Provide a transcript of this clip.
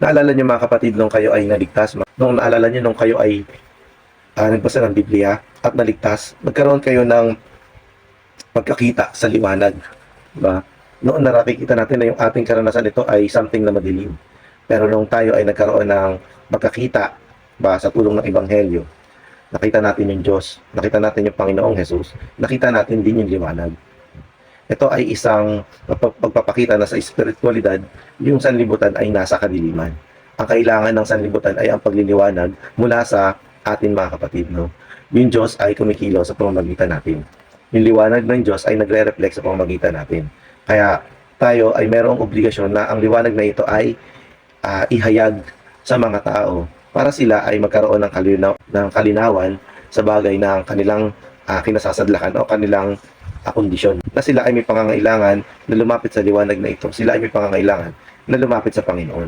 Naalala niyo mga kapatid nung kayo ay naligtas, nung naalala niyo nung kayo ay nagbasa ng Biblia at naligtas, nagkaroon kayo ng pagkakita sa liwanag, diba? Noon nakikita natin na yung ating karanasan ito ay something na madilim. Pero nung tayo ay nagkaroon ng pagkakita ba sa tulong ng Ebanghelyo, nakita natin yung Diyos, nakita natin yung Panginoong Jesus, nakita natin din yung liwanag. Ito ay isang pagpapakita na sa espiritualidad, yung sanlibutan ay nasa kadiliman. Ang kailangan ng sanlibutan ay ang pagliliwanag mula sa atin mga kapatid. No? Yung Diyos ay kumikilos sa pamamagitan natin. Yung liwanag ng Diyos ay nagre-reflect sa pamamagitan natin. Kaya tayo ay mayroong obligasyon na ang liwanag na ito ay ihayag sa mga tao para sila ay magkaroon ng kalinawan sa bagay na kanilang kinasasadlakan o kanilang kondisyon. Na sila ay may pangangailangan na lumapit sa liwanag na ito. Sila ay may pangangailangan na lumapit sa Panginoon.